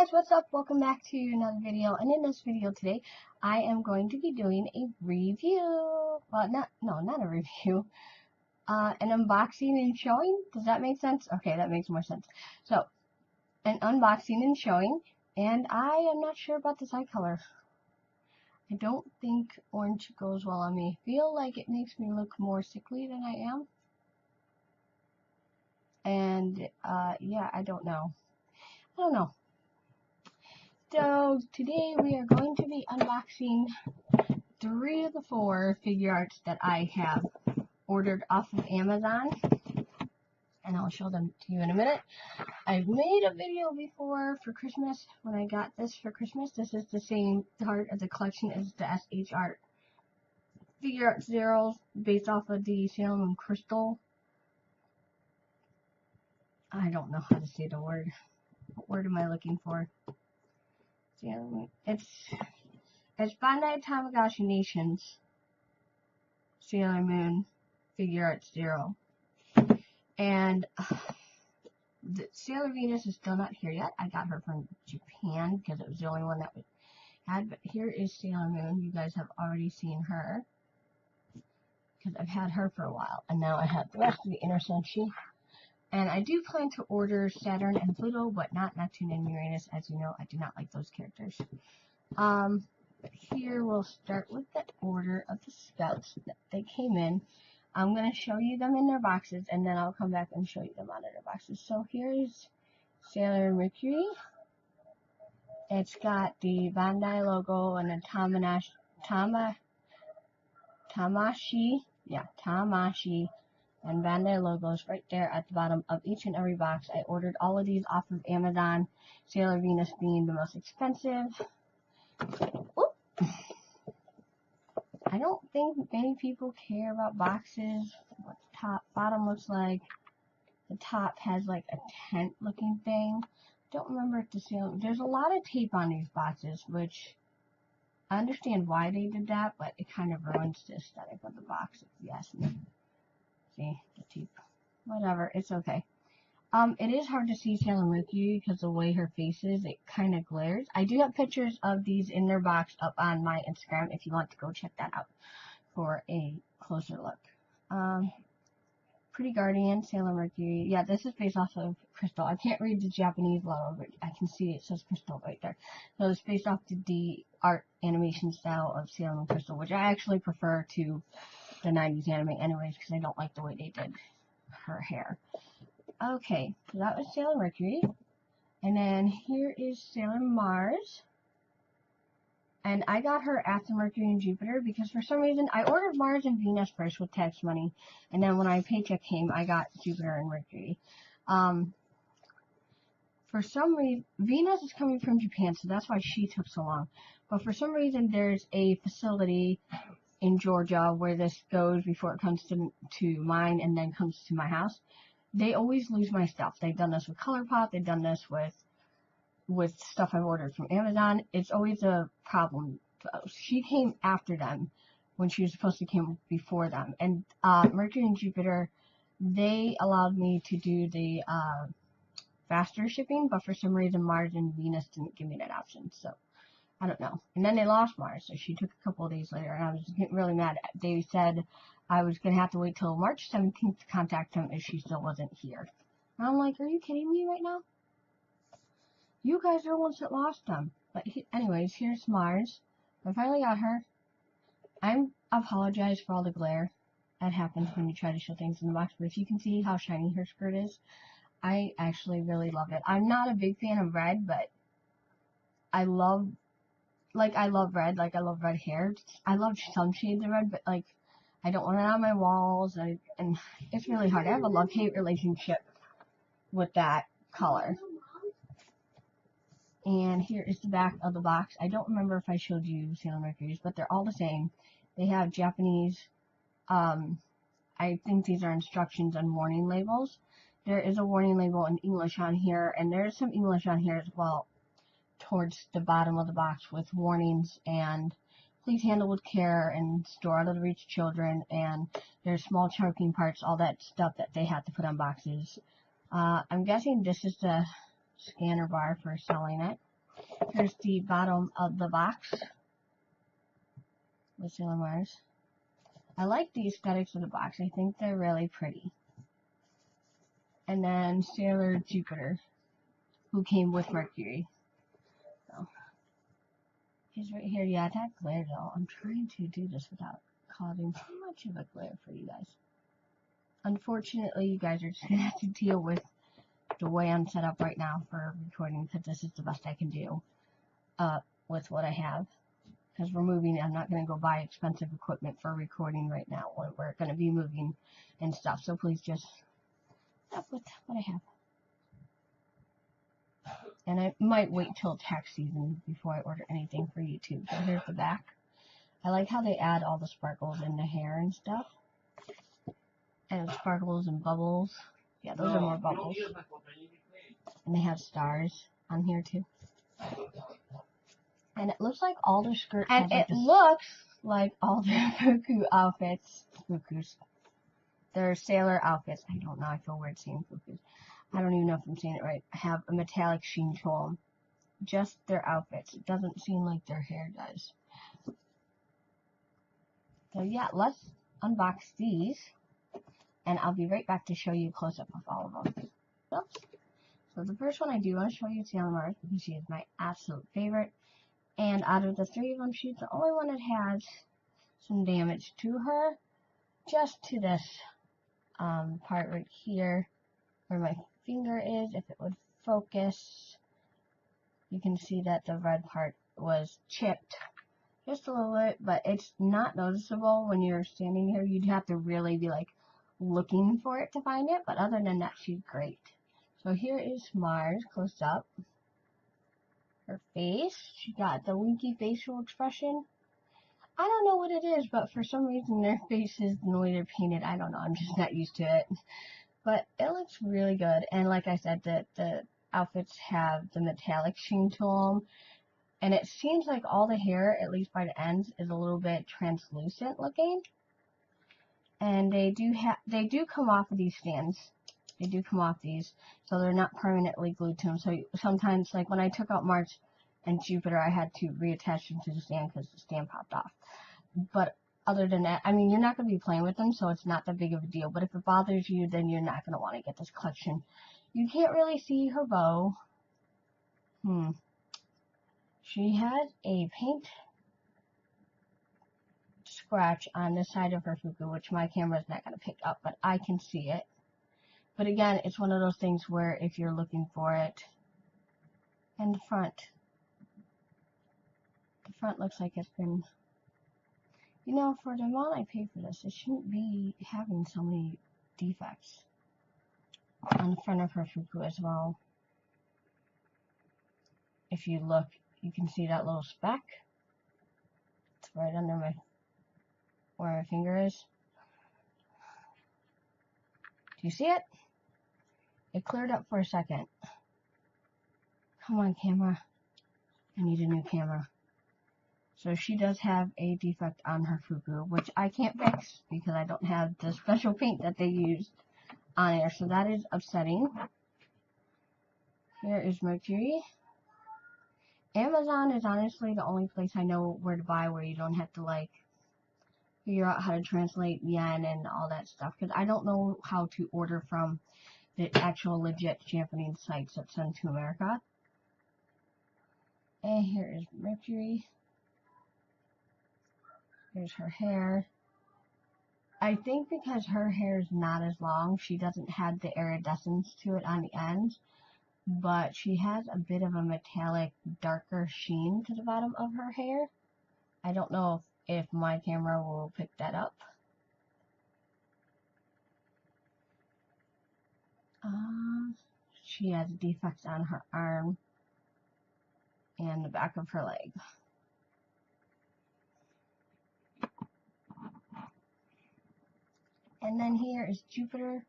guys, what's up? Welcome back to another video, and in this video today I am going to be doing a review. Well, not a review, an unboxing and showing. Does that make sense? Okay, that makes more sense. So, an unboxing and showing, and I am not sure about this eye color. I don't think orange goes well on me. I feel like it makes me look more sickly than I am. And, yeah, I don't know. So today we are going to be unboxing 3 of the 4 Figurearts that I have ordered off of Amazon, and I'll show them to you in a minute. I've made a video before for Christmas when I got this for Christmas. This is the same part of the collection as the SH Art Figurearts Zeros, based off of the SailorMoonCrystal. I don't know how to say the word. What word am I looking for? It's Bandai Tamagotchi Nations Sailor Moon Figurearts Zero. And the Sailor Venus is still not here yet. I got her from Japan because it was the only one that we had. But here is Sailor Moon. You guys have already seen her because I've had her for a while. And now I have the rest of the Inner Senshi. And I do plan to order Saturn and Pluto, but not Neptune and Uranus. As you know, I do not like those characters. But here we'll start with the order of the scouts that they came in. I'm going to show you them in their boxes, and then I'll come back and show you them out of their boxes. So here's Sailor Mercury. It's got the Bandai logo and a Tamashi and Bandai logos right there at the bottom of each and every box. I ordered all of these off of Amazon, Sailor Venus being the most expensive. Whoop. I don't think many people care about boxes, what the top, bottom looks like. The top has like a tent looking thing. Don't remember if the Sailor, there's a lot of tape on these boxes, which I understand why they did that, but it kind of ruins the aesthetic of the box, if you ask me. See, the tape. Whatever, it's okay. It is hard to see Sailor Mercury because the way her face is, it kind of glares. I do have pictures of these in their box up on my Instagram if you want to go check that out for a closer look. Pretty Guardian, Sailor Mercury. Yeah, this is based off of Crystal. I can't read the Japanese logo, but I can see it says Crystal right there. So it's based off the art animation style of Sailor Moon Crystal, which I actually prefer to the 90s anime anyways, because I don't like the way they did her hair. Okay, so that was Sailor Mercury. And then here is Sailor Mars. And I got her after Mercury and Jupiter because for some reason I ordered Mars and Venus first with tax money. And then when my paycheck came, I got Jupiter and Mercury. For some reason, Venus is coming from Japan, so that's why she took so long. But for some reason, there's a facility in Georgia where this goes before it comes to mine and then comes to my house. They always lose my stuff. They've done this with ColourPop. They've done this with stuff I've ordered from Amazon. It's always a problem. She came after them when she was supposed to come before them. And Mercury and Jupiter, they allowed me to do the faster shipping, but for some reason Mars and Venus didn't give me that option. So I don't know. And then they lost Mars, so she took a couple of days later, and I was getting really mad. They said I was going to have to wait till March 17th to contact them if she still wasn't here. And I'm like, are you kidding me right now? You guys are the ones that lost them. But anyways, here's Mars. I finally got her. I apologize for all the glare that happens when you try to show things in the box, but if you can see how shiny her skirt is, I actually really love it. I'm not a big fan of red, but I love red. Like, I love red hair. I love some shades of red, but, like, I don't want it on my walls. And it's really hard. I have a love-hate relationship with that color. And here is the back of the box. I don't remember if I showed you Sailor Mercury's, but they're all the same. They have Japanese, I think these are instructions and warning labels. There is a warning label in English on here, and there's some English on here as well towards the bottom of the box with warnings and please handle with care and store out of the reach of children, and there's small choking parts, all that stuff that they have to put on boxes. I'm guessing this is the scanner bar for selling it. Here's the bottom of the box with Sailor Mars. I like the aesthetics of the box. I think they're really pretty. And then Sailor Jupiter, who came with Mercury. So, he's right here. Yeah, that glare though. I'm trying to do this without causing too much of a glare for you guys. Unfortunately, you guys are just going to have to deal with the way I'm set up right now for recording, because this is the best I can do with what I have. Because we're moving, I'm not going to go buy expensive equipment for recording right now when we're going to be moving and stuff. So please just stop with what I have. And I might wait till tax season before I order anything for YouTube. So here's the back. I like how they add all the sparkles in the hair and stuff. And sparkles and bubbles. Yeah, those are more bubbles. And they have stars on here too. And it looks like all their skirts. And it looks like all their Fuku outfits. Fukus. Their sailor outfits. I don't know. I feel weird saying Fukus. I don't even know if I'm saying it right. Have a metallic sheen to them. Just their outfits. It doesn't seem like their hair does. So yeah, let's unbox these. And I'll be right back to show you a close-up of all of them. So the first one I do want to show you is Sailor Mars, because she is my absolute favorite. And out of the three of them, she's the only one that has some damage to her. Just to this part right here where my finger is. If it would focus, you can see that the red part was chipped just a little bit, but it's not noticeable when you're standing here. You'd have to really be like looking for it to find it, but other than that, she's great. So here is Mars close up. Her face, she got the winky facial expression. I don't know what it is, but for some reason their faces, the way they're painted, I don't know, I'm just not used to it. But it looks really good, and like I said, the outfits have the metallic sheen to them, and it seems like all the hair, at least by the ends, is a little bit translucent looking. And they do come off of these stands. They do come off these, so they're not permanently glued to them. So sometimes, like when I took out Mars and Jupiter, I had to reattach them to the stand because the stand popped off. But other than that, I mean, you're not going to be playing with them, so it's not that big of a deal. But if it bothers you, then you're not going to want to get this collection. You can't really see her bow. She has a paint scratch on this side of her Fuku, which my camera is not going to pick up, but I can see it. But again, it's one of those things where if you're looking for it, and the front looks like it's been, you know, for the amount I paid for this, it shouldn't be having so many defects on the front of her Fuku as well. If you look, you can see that little speck. It's right under where my finger is. Do you see it? It cleared up for a second. Come on, camera. I need a new camera. So she does have a defect on her Fuku, which I can't fix because I don't have the special paint that they used on there. So that is upsetting. Here is Mercury. Amazon is honestly the only place I know where to buy where you don't have to like figure out how to translate yen and all that stuff, because I don't know how to order from the actual legit Japanese sites that send to America. And here is Mercury. Here's her hair. I think because her hair is not as long, she doesn't have the iridescence to it on the ends, but she has a bit of a metallic, darker sheen to the bottom of her hair. I don't know if my camera will pick that up. She has defects on her arm and the back of her leg. And then here is Jupiter.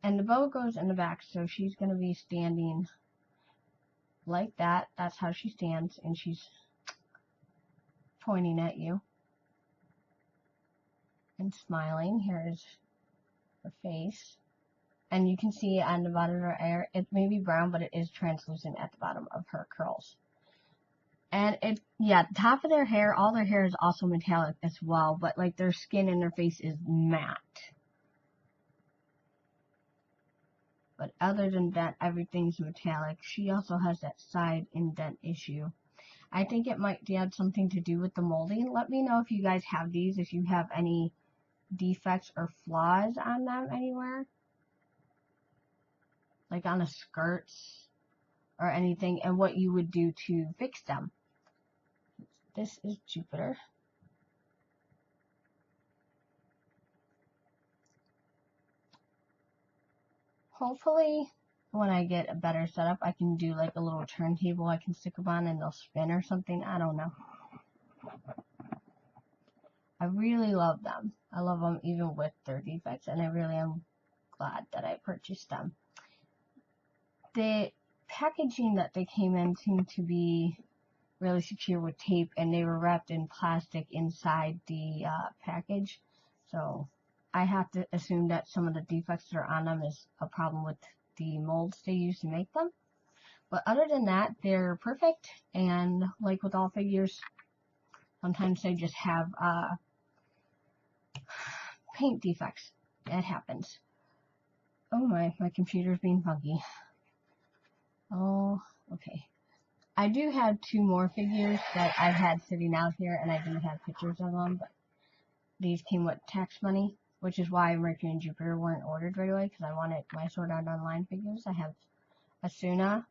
And the bow goes in the back, so she's going to be standing like that. That's how she stands, and she's pointing at you and smiling. Here is her face. And you can see on the bottom of her hair, it may be brown, but it is translucent at the bottom of her curls. And the top of their hair, all their hair is also metallic as well, but like their skin and their face is matte. But other than that, everything's metallic. She also has that side indent issue. I think it might have something to do with the molding. Let me know if you guys have these, if you have any defects or flaws on them anywhere. Like on the skirts or anything, and what you would do to fix them. This is Jupiter. Hopefully, when I get a better setup, I can do like a little turntable I can stick them on and they'll spin or something. I don't know. I really love them. I love them even with their defects, and I really am glad that I purchased them. The packaging that they came in seemed to be really secure with tape, and they were wrapped in plastic inside the package. So I have to assume that some of the defects that are on them is a problem with the molds they use to make them. But other than that, they're perfect. And like with all figures, sometimes they just have paint defects. It happens. Oh my computer's being funky. Oh, okay. I do have 2 more figures that I've had sitting out here, and I do have pictures of them, but these came with tax money, which is why Mercury and Jupiter weren't ordered right away, because I wanted my Sword Art Online figures. I have Asuna.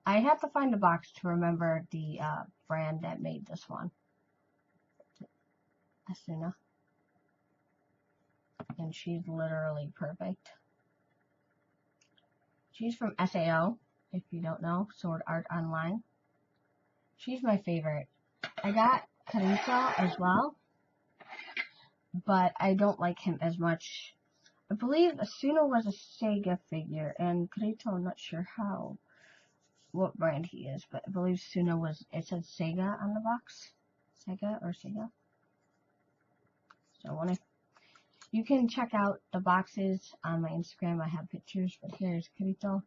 I have to find the box to remember the brand that made this one. Asuna. And she's literally perfect. She's from SAO, if you don't know, Sword Art Online. She's my favorite. I got Carissa as well, but I don't like him as much. I believe Asuna was a Sega figure, and Carissa, I'm not sure what brand he is, but I believe Asuna was, it said Sega on the box. Sega or Sega. So you can check out the boxes on my Instagram. I have pictures, but here's Carissa.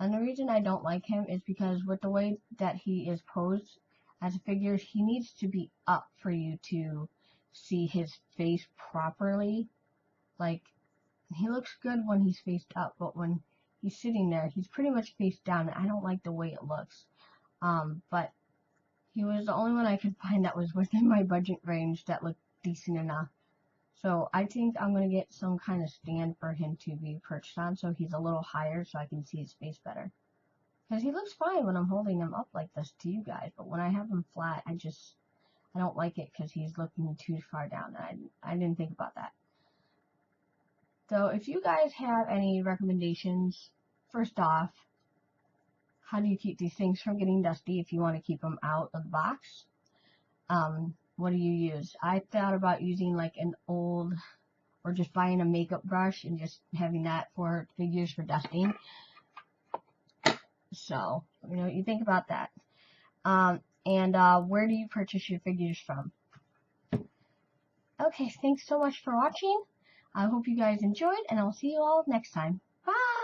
And the reason I don't like him is because with the way that he is posed as a figure, he needs to be up for you to see his face properly. Like, he looks good when he's faced up, but when he's sitting there, he's pretty much face down, and I don't like the way it looks. But he was the only one I could find that was within my budget range that looked decent enough. So I think I'm going to get some kind of stand for him to be perched on, so he's a little higher so I can see his face better. Because he looks fine when I'm holding him up like this to you guys, but when I have him flat, I don't like it because he's looking too far down. I didn't think about that. So if you guys have any recommendations, first off, how do you keep these things from getting dusty if you want to keep them out of the box? What do you use? I thought about using like an old, or just buying a makeup brush and just having that for figures for dusting. So, you know, you think about that. Where do you purchase your figures from? Okay, thanks so much for watching. I hope you guys enjoyed, and I'll see you all next time. Bye!